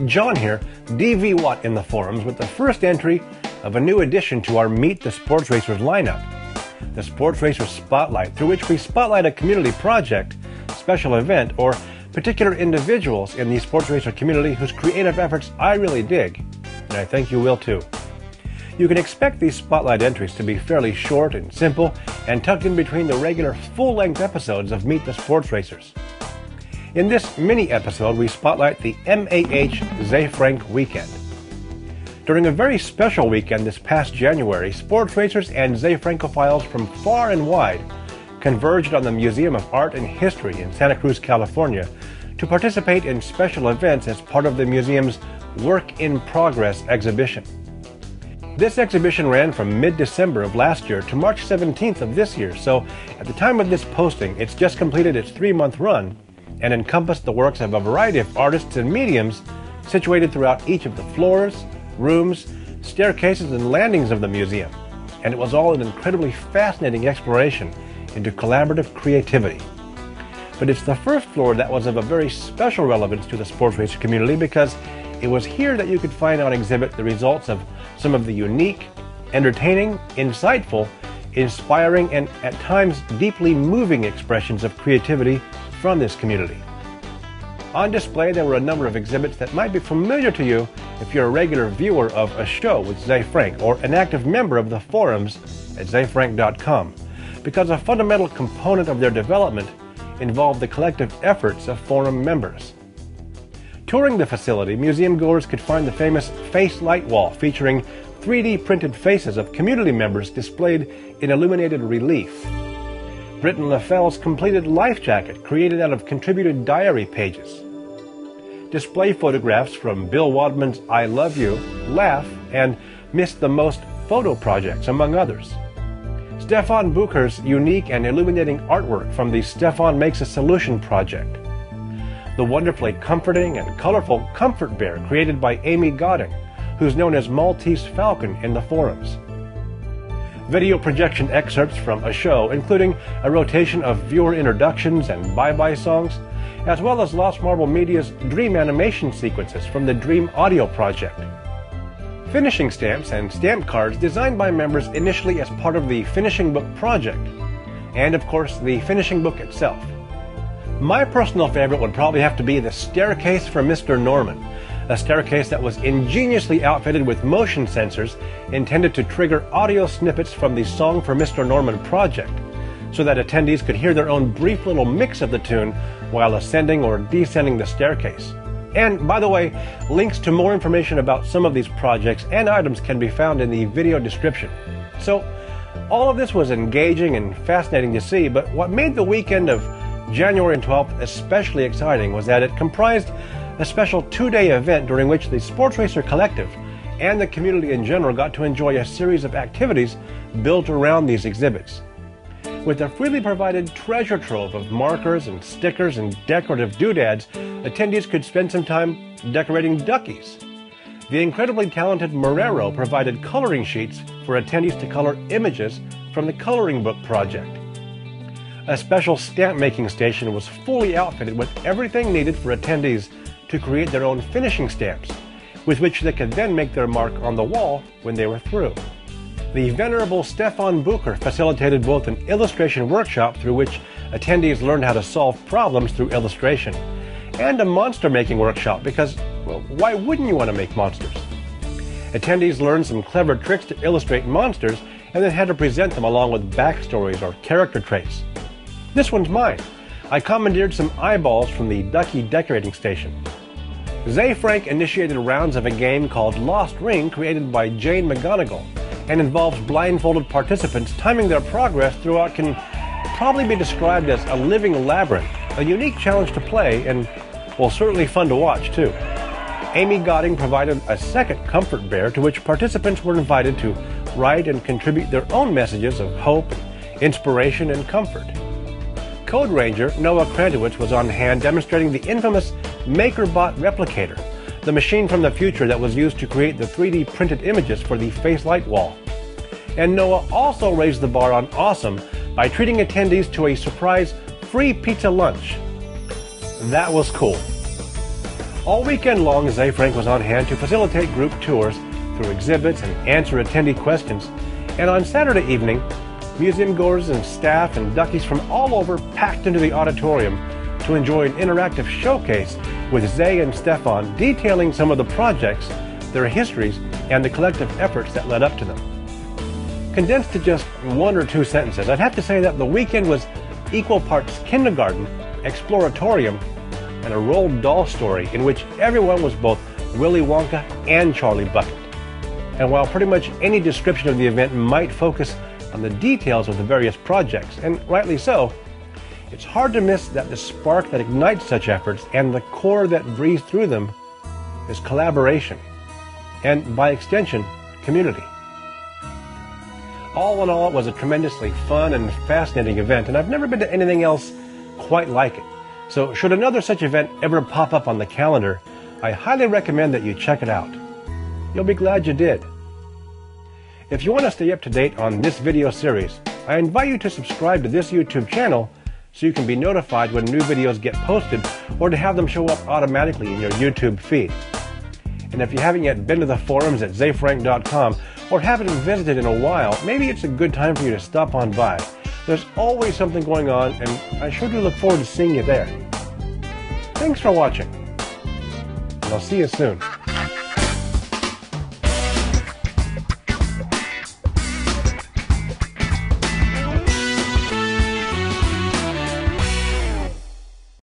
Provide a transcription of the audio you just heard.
John here, DV Watt in the forums, with the first entry of a new addition to our Meet the Sports Racers lineup, the Sportsracer Spotlight, through which we spotlight a community project, special event, or particular individuals in the sports racer community whose creative efforts I really dig, and I think you will too. You can expect these spotlight entries to be fairly short and simple and tucked in between the regular full-length episodes of Meet the Sports Racers. In this mini episode, we spotlight the MAH Ze Frank Weekend. During a very special weekend this past January, sports racers and Ze Francophiles from far and wide converged on the Museum of Art and History in Santa Cruz, California, to participate in special events as part of the museum's Work in Progress exhibition. This exhibition ran from mid-December of last year to March 17th of this year, so at the time of this posting, it's just completed its 3-month run and encompassed the works of a variety of artists and mediums situated throughout each of the floors, rooms, staircases, and landings of the museum. And it was all an incredibly fascinating exploration into collaborative creativity. But it's the first floor that was of a very special relevance to the sports racer community, because it was here that you could find on exhibit the results of some of the unique, entertaining, insightful, inspiring, and at times deeply moving expressions of creativity from this community. On display there were a number of exhibits that might be familiar to you if you're a regular viewer of a show with Ze Frank or an active member of the forums at zefrank.com, because a fundamental component of their development involved the collective efforts of forum members. Touring the facility, museum goers could find the famous Face Light Wall featuring 3D printed faces of community members displayed in illuminated relief. Britton LaFell's completed life jacket created out of contributed diary pages. Display photographs from Bill Wadman's I Love You, Laugh, and Miss the Most photo projects, among others. Stefan Bucher's unique and illuminating artwork from the Stefan Makes a Solution project. The wonderfully comforting and colorful Comfort Bear created by Amy Godding, who's known as Maltese Falcon in the forums. Video projection excerpts from a show, including a rotation of viewer introductions and bye-bye songs, as well as Lost Marble Media's Dream animation sequences from the Dream Audio project. Finishing stamps and stamp cards designed by members initially as part of the Finishing Book project, and of course the Finishing Book itself. My personal favorite would probably have to be the Staircase for Mr. Norman, a staircase that was ingeniously outfitted with motion sensors intended to trigger audio snippets from the Song for Mr. Norman project, so that attendees could hear their own brief little mix of the tune while ascending or descending the staircase. And, by the way, links to more information about some of these projects and items can be found in the video description. So, all of this was engaging and fascinating to see, but what made the weekend of January 12th especially exciting was that it comprised a special 2-day event during which the Sports Racer Collective and the community in general got to enjoy a series of activities built around these exhibits. With a freely provided treasure trove of markers and stickers and decorative doodads, attendees could spend some time decorating duckies. The incredibly talented Marrero provided coloring sheets for attendees to color images from the Coloring Book project. A special stamp making station was fully outfitted with everything needed for attendees to create their own finishing stamps, with which they could then make their mark on the wall when they were through. The venerable Stefan Bucher facilitated both an illustration workshop through which attendees learned how to solve problems through illustration, and a monster making workshop because, well, why wouldn't you want to make monsters? Attendees learned some clever tricks to illustrate monsters and then had to present them along with backstories or character traits. This one's mine. I commandeered some eyeballs from the Ducky decorating station. Ze Frank initiated rounds of a game called Lost Ring created by Jane McGonigal, and involves blindfolded participants timing their progress through what can probably be described as a living labyrinth, a unique challenge to play and, well, certainly fun to watch too. Amy Godding provided a second Comfort Bear to which participants were invited to write and contribute their own messages of hope, inspiration, and comfort. Code Ranger Noah Krantowitz was on hand demonstrating the infamous MakerBot replicator, the machine from the future that was used to create the 3D printed images for the Face Light Wall. And Noah also raised the bar on awesome by treating attendees to a surprise free pizza lunch. That was cool. All weekend long, Ze Frank was on hand to facilitate group tours through exhibits and answer attendee questions. And on Saturday evening, museum goers and staff and duckies from all over packed into the auditorium to enjoy an interactive showcase with Ze and Stefan detailing some of the projects, their histories, and the collective efforts that led up to them. Condensed to just 1 or 2 sentences, I'd have to say that the weekend was equal parts kindergarten, exploratorium, and a Roald Dahl story in which everyone was both Willy Wonka and Charlie Bucket. And while pretty much any description of the event might focus on the details of the various projects, and rightly so, it's hard to miss that the spark that ignites such efforts and the core that breathes through them is collaboration, and by extension, community. All in all, it was a tremendously fun and fascinating event, and I've never been to anything else quite like it. So should another such event ever pop up on the calendar, I highly recommend that you check it out. You'll be glad you did. If you want to stay up to date on this video series, I invite you to subscribe to this YouTube channel so you can be notified when new videos get posted or to have them show up automatically in your YouTube feed. And if you haven't yet been to the forums at zefrank.com or haven't visited in a while, maybe it's a good time for you to stop on by. There's always something going on, and I sure do look forward to seeing you there. Thanks for watching, and I'll see you soon.